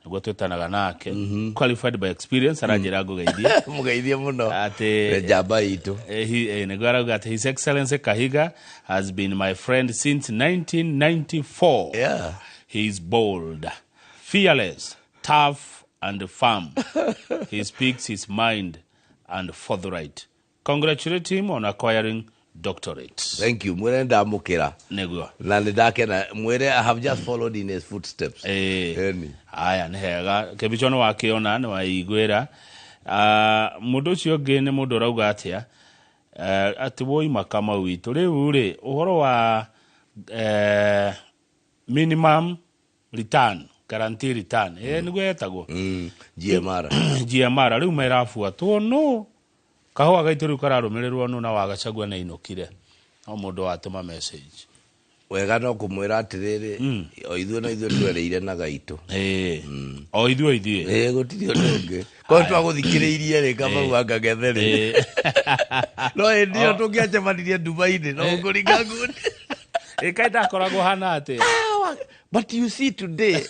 niguo twetanaga nake qualified by experience aranjira gugeithia mugeithia muno ate jamba itu niguo arauga ati His Excellency Kahiga has been my friend since 1994. Yeah. He is bold, fearless, tough and firm. He speaks his mind and forthright. Congratulate him on acquiring doctorate. Thank you. Mwere ndamukira. Neguo. Na ndakena mwere I have just followed in his footsteps. Aya nihega kebichono wakiona ni waigwira. Mundu ucio ngi ni mundu rauga atia ati woi makama witu riu ri uhoro wa minimum return, guarantee return niguo etagwo GMR riu merafuatwo no kahwa gaitu riu kararumirirwo no na wagacagua na inokire no mundu watuma message wega no kumwira atiriri o ithuĩ no ithuĩ twereire na gaitu o ithuĩ gutiri ndungi ko twaguthikiriirie ri kama wanga getheri no ndio tungiacemanirie Dubai-ini no kuringa ngundi ikaita koragwo hana ate. But you see today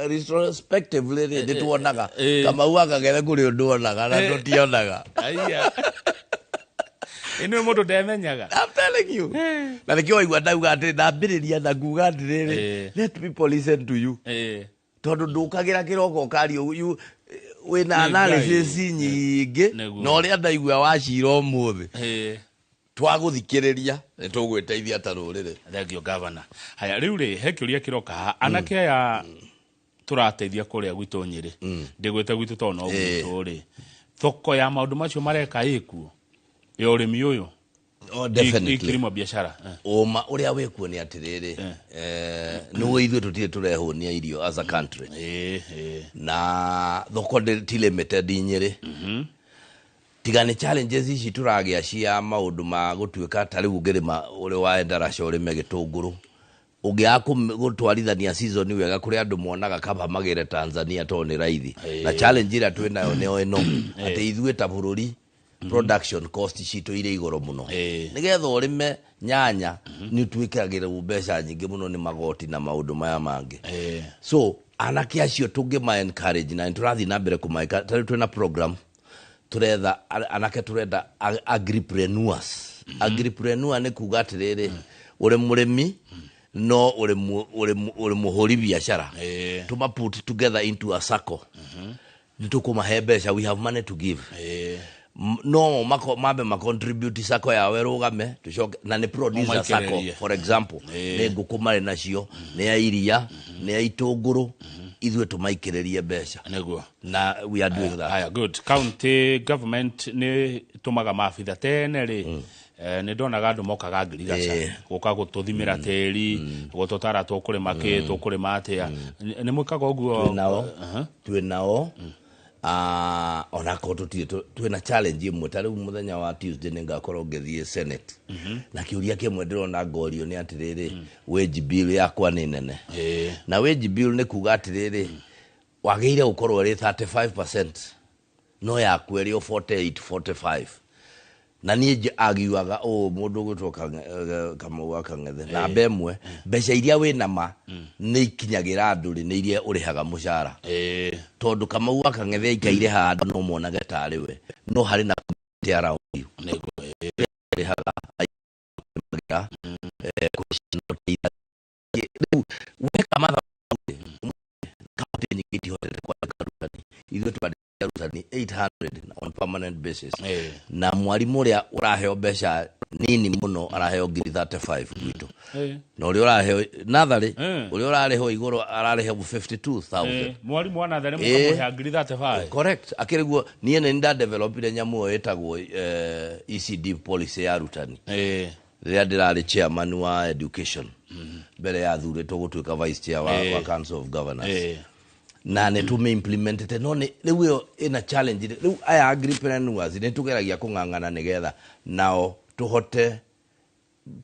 retrospectively ndi tuonaga kama wanga gethe kuri undu onaga na tutionaga ino mundu ndemenyaga. I'm telling you. Na nikio igwa ndauga ati ndambiriria na nguga ndiriri let people listen to you. Tondu ndukagira kiroko kari you wina analysis nyingi no ria ndaigua wacira umuthi twaguthikiriria ni tugwiteithia tarurire. Thank you governor. Haya riu ri hekiuria kiroka anake ya turateithia kuria gwitu Nyeri ndigwite gwitu to no gwitu ri thoko ya maundu macio mareka iku urimi uyu definitely ikirimo biashara uma uria wekuo ni atiriri no ithuĩ tutire turehonia irio as a country na thoko ti limited Nyeri tigane challenges ici turagia cia maundu ma gutuika tari ungirima uri waenda racio urime gitunguru ungiaku gutwarithania season wega kuri andu monaga kaba magire Tanzania to ni raithi na challenge ira twinayo neo eno ati ithuĩ ta bururi production cost citu ire igoro muno nigetha urime nyanya ni twikagira mbeca nyingi muno ni magoti na maundu maya mangi so anake acio tungima encourage na turathi na mbere kumaika tari twina program turetha anake turenda agripreneurs agripreneur ni kuga atiriri uri murimi no uri muhuri biashara tuma put together into a circle nitukumahe mbeca we have money to give no mabe contribute sako ya werugame tushoke na ni producer sako for example ni ngukuma nacio ni ya iria ni ya itunguru ithuĩ tumaikĩrĩrie mbeca neguo na we are doing that. Haya good. County government ni tumaga mafitha tene ri ni ndonaga andu mokaga ngirigaca guka gututhimira teri gututara tukurima ki tukurima atia ni mwikaga uguo twinao ona ko twina challenge imwe tari muthenya wa Tuesday ningakorwo ngithie Senate na kiuria kimwe ndirona ngorio ni atiriri wage bill yakwa ni nene na wage bill ni kuga atiriri wageire gukorwo ri 35% no yakwa ri 48-45 na nie agiwaga mundu gutoka kama waka ngethe na bemwe mbeca iria wina ma ni ikinyagira andu ri ni iria urihaga mushara tondu kama waka ngethe ikaire handu no monaga tari we no hari na tiara uyu nego rihaga aimaga kushinoteitha weka matha kaunti nyingiti hote kwa karutani ithu twari Rutani 800 on permanent basis na mwalimu uria uraheo mbeca nini muno araheo 35 gwitu na uria uraheo nathari uria uraheo igoro araheo 52,000 mwalimu ana nathari mukamuhe 35 correct akiriguo nie ni nda developire nyamu etagwo ECD policy ya Rutani ria ndirari chairman wa education mbere ya thuretwo gutuika vice chair wa council of governors na ne tume implemented no ne riu ina challenge riu aya agripreneurs ne tugeragia kungangana nigetha nao tuhote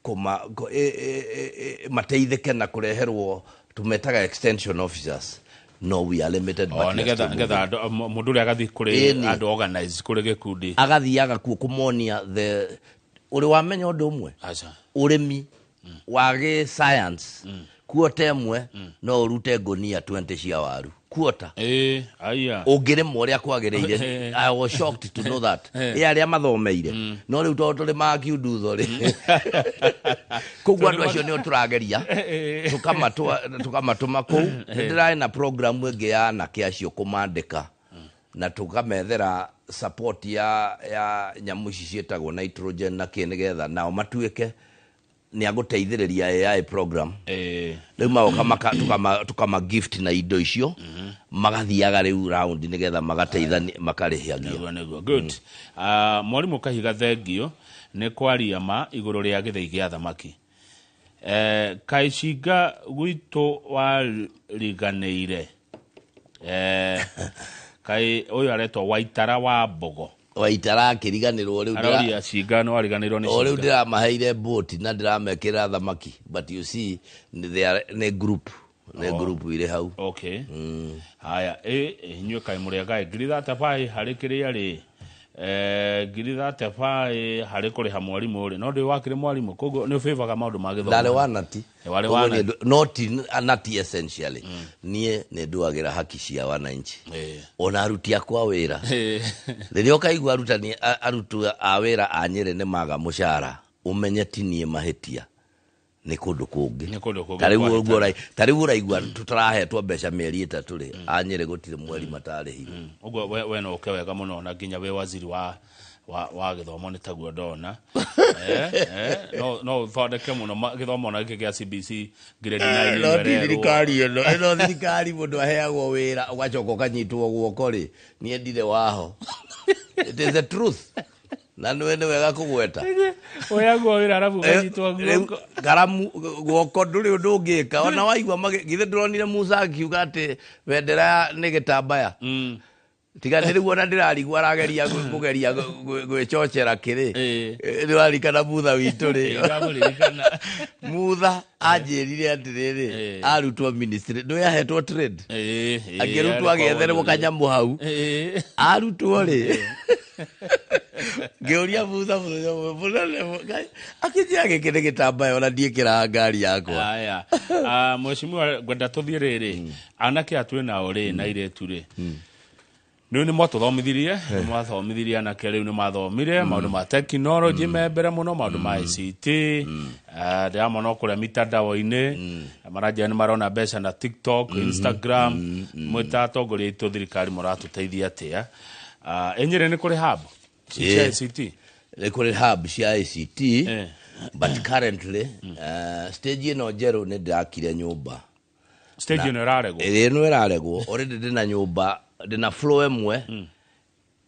kuma mateithike na kureherwo tumetaga extension officers no we are limited but nigetha mundu ri agathi kuri and organize kuri gikundi agathiaga kumonia the uri wamenya undu umwe urimi wage science kuota ĩmwe no ũrute ngonia 20 cia waru kuota aya ũngĩrĩma ũrĩa kwagĩrĩire. I was shocked to know that arĩa mathomeire no rĩu tondũ tũrĩ makiundutho rĩ koguo andũ acio nĩo tũrageria tũkamatũma kũu. Nĩndĩrarĩ na program ĩngĩ ya anake acio kũmandĩka na tũkamethera support ya nyamũ ici ciĩtagwo nitrogen na kĩ nĩgetha nao matuĩke nĩ agũteithĩrĩria AI program. Rĩu magoka tukama gift na indo icio magathiaga rĩu round nĩgetha magateithania makarĩhagio. Good. Mwarimũ Kahiga thengio nĩ kwaria ma igũrũ rĩa gĩthei gĩa thamaki. Kaicinga gwitũ wariganĩire kai ũyũ aretwo Waitara wa Mbogo. Waitara akĩriganĩrwo rĩu aroria cinga no ariganĩrwo nĩ cinga. Rĩu ndĩramaheire boat na ndĩramekĩra thamaki, but you see nĩ group irĩ hau. Okay. Haya inyuĩ kaĩ mũrĩagaĩ ngiri 35 harĩ kĩrĩa rĩ ngiri 35 harĩ kũrĩha mwarimũ rĩ no ndĩ wakĩrĩ mwarimũ koguo nĩ ũbĩvaga maũndũ ma gĩthomo. Ndarĩ wanati not anati essentially niĩ nĩ nduagĩra haki cia wananchi ona aruti akwa wĩra. Rĩrĩa ũkaigua arutwo a wĩra a Nyĩrĩ nĩ maga mũcara ũmenye ti niĩ mahĩtia nĩ kũndũ kũngĩ. Tarĩu ũraigua tũtarahetwo mbeca mĩeri 3 rĩ a Nyĩrĩ gũtirĩ mweri matarĩhirwo. Ũguo we no ũke wega mũno na nginya we waziri wa gĩthomo nĩ taguo ndona. No thondeke mũno gĩthomo na gĩkĩ gĩa CBC grade 9 no thirikari ĩno thirikari mũndũ aheagwo wĩra ũgacoka ũkanyitwo guoko rĩ niĩ ndirĩ waho. It is the truth. Na nĩ wega kũgweta oyagwo wĩra arabu ũkanyitwo guoko garamu guoko ndũrĩ ũndũ ũngĩka. Ona waigua githĩ ndĩronire Musa akiuga atĩ bendera nĩ gĩtambaya tiga nĩ rĩu ona ndĩrarigwo arageria gwĩcocera kĩrĩ nĩwarikana Mutha witũ rĩ Mutha anjĩrire atĩrĩrĩ arutwo ministry nĩ yahetwo trade akĩrutwo agĩetherwo kanyamũ hau arutwo rĩ ngĩũria Mutha akĩnjĩra gĩkĩ nĩ gĩtambaya ona ndiĩkĩraga ngari yakwa. Aya mheshimiwa ngwenda tũthiĩ rĩrĩ anake atwĩ nao rĩ na iretu rĩ nĩ mwatũthomithirie mwathomithirie anake rĩu nĩ mathomire maũndũ ma technology membere mũno maũndũ ma ICT ndĩramona kũrĩa mitandao-inĩ maranjia nĩ marona mbeca na TikTok Instagram mwĩtatongoria itũ thirikari mũratũteithia atĩa. Nyĩrĩ nĩ kũrĩ hub cia ICT nĩ kũrĩ hub cia ICT but currently stage ĩno njerũ nĩ ndĩrakire nyũmba. Stage ĩno ĩraregwo ĩno ĩraregwo already ndĩna nyũmba ndĩna floor ĩmwe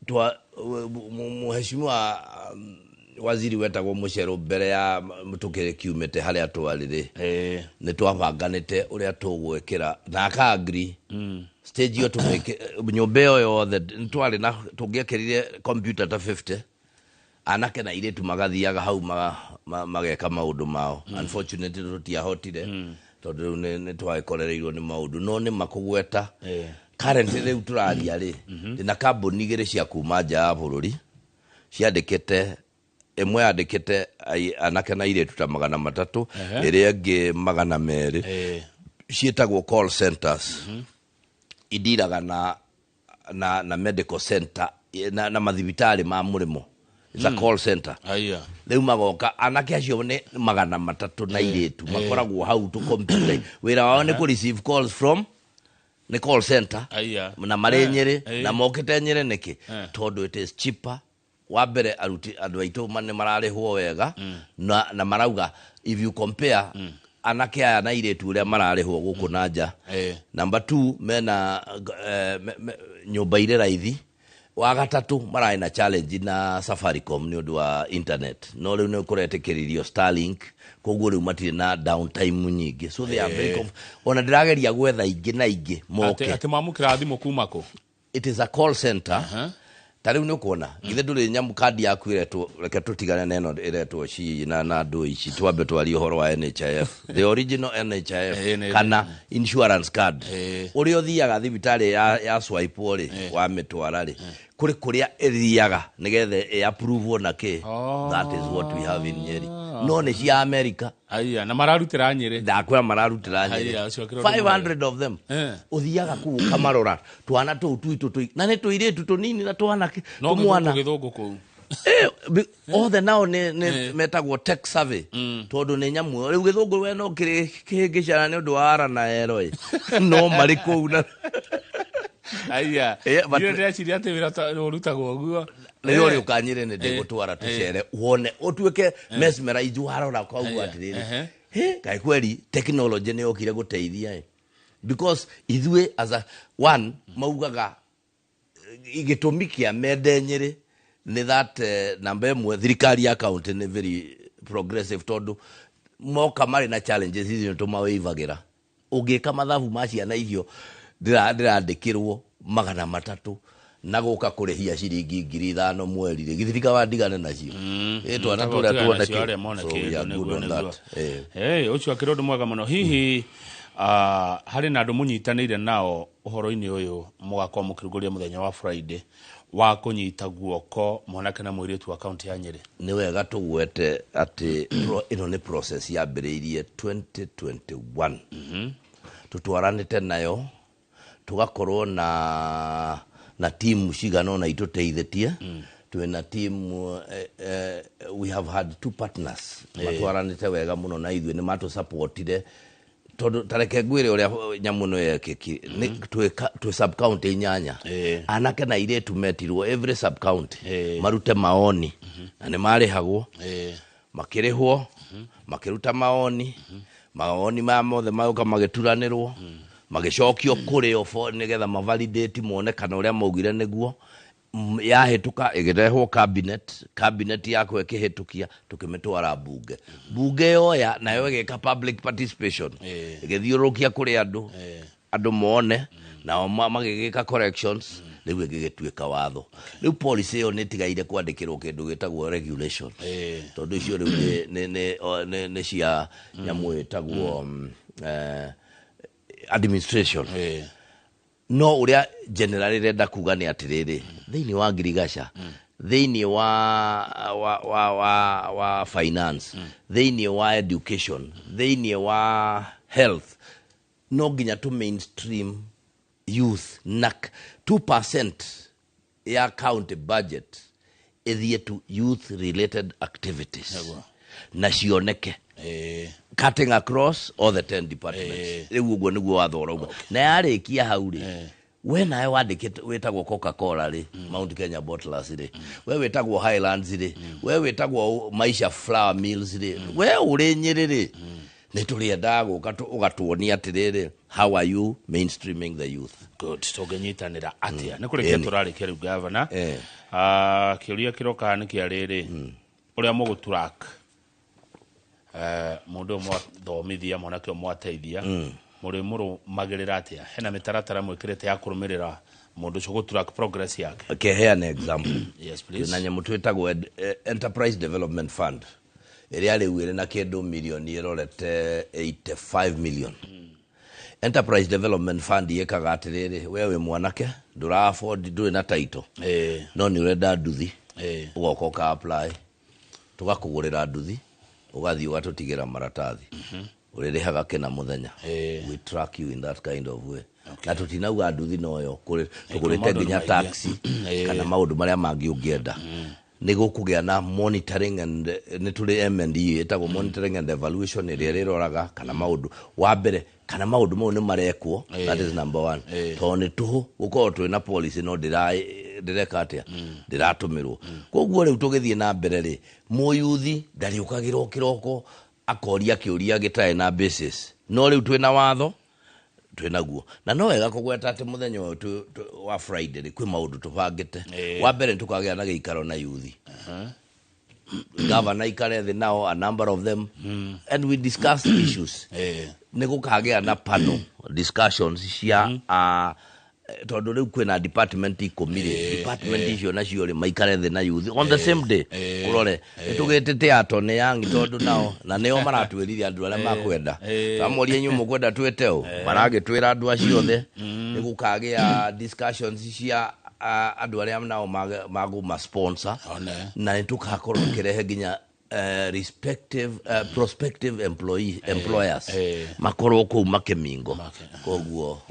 twa mheshimiwa waziri wetagwo Mũcero mbere ya mũtũkĩre kiumĩte harĩa twarĩ nĩ twabanganĩte ũrĩa tũgwĩkĩra na akagri stage ĩyo tũmĩke nyũmba ĩyo yothe twarĩ na tũngĩekĩrire computer ta 50 anake na airĩtu magathiaga hau mageka maũndũ mao. Unfortunately tũtiahotire tondũ nĩ twagĩkorereirwo nĩ maũndũ no nĩ makũgweta. Currently rĩu tũraria rĩ ndĩna kambuni igĩrĩ cia kuma nja ya bũrũri ciandĩkĩte ĩmwe yandĩkĩte anake na airĩtu ta 300 ĩrĩa ĩngĩ 200 ciĩtagwo call centers idiraga na medical center na mathibitarĩ ma mũrĩmo. It's a call center. Rĩu magoka anake acio nĩ 300 na airĩtu makoragwo hau tu computer wĩra wao nĩ ku receive calls from the call center na marĩ Nyĩrĩ na mokĩte Nyĩrĩ nĩkĩ tondũ it is cheaper. Wa mbere aruti andũ aitũ nĩ mararĩhwo wega na marauga if you compare anake aya na airĩtu ũrĩa mararĩhwo gũkũ na nja. Number 2 mena nyũmba irĩ raithi. Wa gatatũ mararĩ na challenge na Safaricom nĩ ũndũ wa internet no rĩu nĩ kũretĩkĩririo Starlink koguo rĩu matirĩ na downtime nyingĩ so they are very ona ndĩrageria gwetha ingĩ na ingĩ moke atĩ mamũkĩra thimũ kuma kũ. It is a call center. Ta rĩu nĩ ũkuona githĩ ndũrĩ nyamũ kandi yaku ĩretwo reke tũtigane na ĩno ĩretwo ci na ndũ ici twambe twarie ũhoro wa NHIF the original NHIF kana insurance card ũrĩa ũthiaga thibitarĩ ya swipe rĩ wa mĩtwara rĩ kũrĩa ĩthiaga nĩgetha approve na kĩ. That is what we have in Nyeri. no nĩ cia America. Aya na mararutira Nyeri. Ndakwĩra mararutĩra Nyeri. 500 of them. Uthiaga kuu kamarora twana tũu tuitũ na nĩ tũirĩtu tũnini na twana tũmwana. Gĩthũngũ kũu. Othe nao nĩ metagwo tech survey tondũ nĩ nyamũ rĩu gĩthũngũ we no kĩhĩngĩcana nĩ ũndũ wa ara na ero no marĩ kũu na aya nĩ ndĩreciria atĩ wĩra ũrutagwo ũguo rĩo rĩ ũkanyĩre nĩ ndĩgũtwara tũcere wone ũtuĩke mesmerized warora koguo atĩrĩrĩ kaĩ kweri technology nĩ yokire gũteithia because ithuĩ as a one maugaga gĩtũmi kĩa mende Nyeri ni that number ĩmwe thirikari ya county nĩ very progressive tondũ moka marĩ na challenges icio tũmawĩvagira ũngĩka mathabu ma ciana icio ndĩrandĩkĩrwo 300 na gũka kũrĩhia ciringi 5,000 mweri githirika wa ndigane nacio twana tũrĩa tuoneke ũcio akĩrĩ ũndũ mwega mũno hihi harĩ na andũ mũnyitanĩire nao ũhoro-inĩ ũyũ mũgakorwo mũkĩrugũria mũthenya wa Friday wa kunyita guoko mwanake na mũirĩtu wa kaunti ya Nyeri. Nĩ wega tũgwete atĩ ĩno nĩ process yambĩrĩirie 2021 tutwaranĩte nayo tugakorwo na timu cigana na itũteithĩtie twina team we have had 2 partners matwaranĩte wega mũno na ithuĩ nĩ matũ supportire tondũ tareke ngwĩre ũrĩa nyamũ no yekĩki twĩ sub county 8 anake na airĩtu metirwo every sub county marute maoni na nĩ marĩhagwo makĩrĩhwo makĩruta maoni ma mothe maũka magĩturanĩrwo magĩcokio kũrĩ ofo nĩgetha mavalidate mone kana ũrĩa maugire nĩguo yahĩtuka ĩgĩrehwo cabinet yako ĩkĩhĩtukia tũkĩmĩtwara bunge yoya nayo ĩgĩka public participation ĩgĩthiũrũkia kũrĩ andũ mone nao magĩgĩka corrections rĩu ĩgĩgĩtuĩka watho rĩu policy ĩyo nĩ tigaire kwandĩkĩrwo kĩndũ gĩtagwo regulation tondũ icio rĩu nĩ cia nyamũ ĩtagwo administration no uria generally renda kuga ni atiriri thini wa ngirigasha thini wa finance thini wa education thini wa health no ginya to mainstream youth nak 2% ya county budget ithie to youth related activities na cioneke cutting across all the 10 departments rĩu ũguo nĩguo wathora ũguo na yarĩkia hau rĩ we nawe wandĩkĩte wĩtagwo Coca-Cola rĩ Mount Kenya Bottlers rĩ we wĩtagwo Highlands rĩ we wĩtagwo Maisha Flour Mills rĩ we ũrĩ Nyeri rĩ nĩ tũrĩendaga gũka ũgatuonia atĩrĩrĩ how are you mainstreaming the youth good tũngĩnyitanĩra atĩa nĩ kũrĩkia tũrarĩkia rĩu governor kĩũria kĩroka nĩ kĩa rĩrĩ ũrĩa mũgũturack mundu mwathomithia mwanake mwateithia muri magirira atia hena mitaratara mwikirite ya kurumirira mundu ucio gũturack progress yake here's an example yes please na nyamu twitagwo enterprise development fund ĩrĩa rĩu ĩrĩ na kĩndũ milioni ĩrorete 85 million enterprise development fund yekaga atĩrĩrĩ wewe mwanake ndũra afford ndũrĩ na title no nĩ ũrenda nduthi ũgoka ũka apply tũgakũgũrĩra nduthi ugathi ugatutigira maratathi uririhaga kena muthenya we track you in that kind of way na tutinauga nduthi noyo tugurite nginya taxi kana maundu maria mangi ungienda nĩ gũkũgĩa na monitoring and nĩ tũrĩ M&E etagwo monitoring and evaluation ĩrĩa rĩroraga kana maũndũ wa mbere kana maũndũ mau nĩ marekwo that is number 1 tondũ nĩ tũhũ gũkorwo twĩ na policy no ndĩreka atĩa ndĩratũmĩrwo koguo rĩu tũgĩthiĩ na mbere rĩ mũyuthi ndariũkagĩrwo kĩroko akoria kĩũria gĩtarĩ na basis no rĩu twĩ na watho twenaguo na no wega kũgweta atĩ mũthenya wa Friday rĩ kwĩ maũndũ tũbangĩte wa mbere tukagĩa na gĩikaro na yuthi governor ikare thĩ nao a number of them and we discuss issues nĩ gũkagĩa na panel discussions cia tondũ rĩu kwĩna department ikomire department icio nacio rĩ maikare thĩ na youth on the same day kurore nĩtũgĩtĩte atone yangi tondũ nao na nĩo maratwĩrithia andũ arĩa makwenda tamoria inyuĩ mũkwenda twĩte ũ maragĩtwĩra andũ acio othe nĩ gũkagĩa discussions cia andũ arĩa nao magũma sponsor na nĩtũgakorwo kĩrehe nginya prospective employers makorwo kou makemingo koguo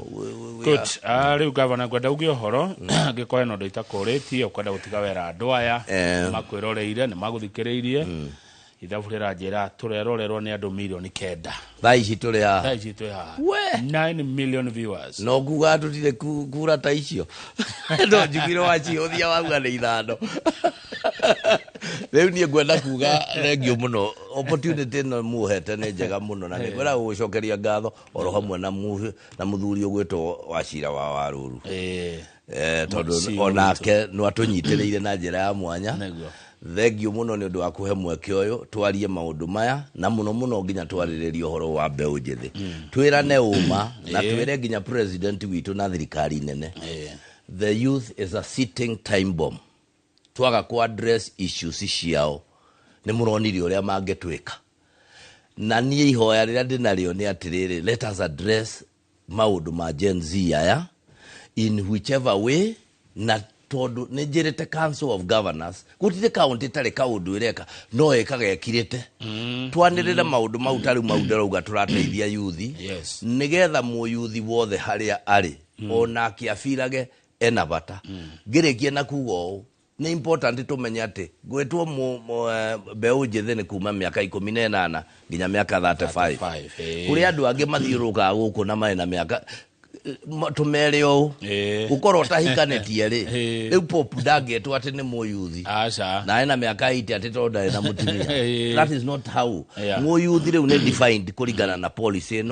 good riu governor gwenda ugi ohoro ngikoe no ndoita koreti ukwenda gutiga wera andu aya makwiroreire ni maguthikiriirie ithabu riranjira turerorerwo ni andu milioni 9 thaici turi ha 9 million viewers no kuga tutire kura ta icio ndo njugiro waciuthia wauga ni ithano riu nie ngwenda kuga thengio muno opportunity no muhete ni njega muno na ni ngwenda gucokeria ngatho oro hamwe na muthuri ugwitwo Wachira wa Waruru tondu onake no atunyitiriire na njira ya mwanya thengio muno ni undu wa kuhe mweke uyu twarie maundu maya na muno nginya twariririe uhoro wa mbeu njithi twirane uma na twire nginya president witu na thirikari nene the youth is a sitting time bomb twaga ku address issues ciao ni muronire uria mangetwika na nie ihoya riria ndinario ni atiriri let us address maundu ma Gen Z aya in whichever way na tondu ni njirite council of governors gutire county tari kaundu ireka no ekagekirite twanirire maundu mau tari maundu rauga turateithia yuthi nigetha mu yuthi wothe haria ari ona akiafirage ena bata ngirikie na kugo ni important tumenye ati gwetwo mbeu njithi ni kuma miaka 18 nginya miaka 35 kuri andu angi mathiuruka guku na mai na miaka tumere o ukorwo tahikanetie ri riu pop ndagetwo ati ni muyuthi na ena miaka 80 ati tonda na mutimia that is not how muyuthi riu ni defined kuringana na policy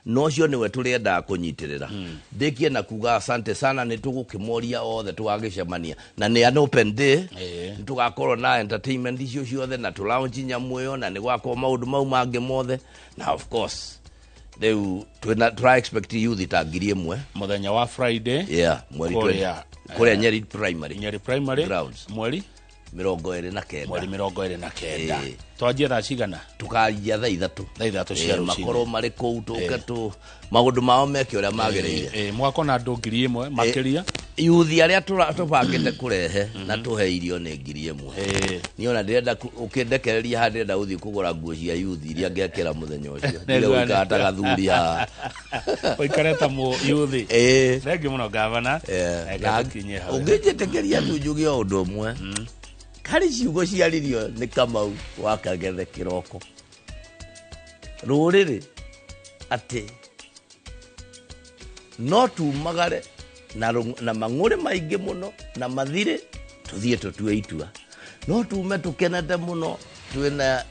no cio niwe turienda kunyitirira ndikie na kuga asante sana ni tugukimoria othe twagicemania na ni an open day tugakorwo na entertainment icio ciothe na tu launch nyamuyo na ni gwakwo maundu mau mangi mothe na of course Deu try expect youth itangiri imwe muthenya wa Friday mweri 20 kule Nyeri primary grounds mweri 29 mweri 29 twajia thaa cigana tukaria thaa 3 cia ruciini makoro mari kou tuketu maundu mao meke uria magereire mwako na andu 1000 makiria youth aria tubangite kurehe na tuhe irio ni 1000 niona ndirenda ukindekereria handi nda uthi kugura nguo cia youth iria ngekera muthenya ucio ndio ngata gathuri ha oikareta mu youth thengio muno governor kinye ha ungetekeria tu njuge undu umwe kari ciugo ciaririo ni Kamau wakagethe kiroko ruriri ati no tu magare na mangure maingi muno na mathire tuthie tutue itua no tume tukenete muno twina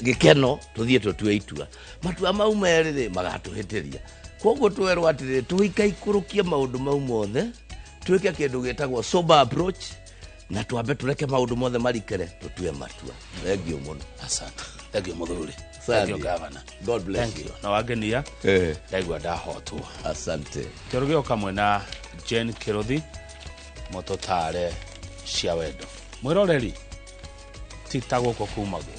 gikeno tuthie tutue itua matua mau merire magatuhitiria koguo twerwo atire tuikaikurukie maundu mau mothe twike kindu gitagwo sober approach na tuambe tureke maundu mothe marikere tutue matua thengio muno asante thengio muthuri thengio governor God bless you na wagenia ndaigua ndahotwo asante turugio kamwe na Jane Kiruthi mototare cia wendo mwiroreri titaguko kumagwo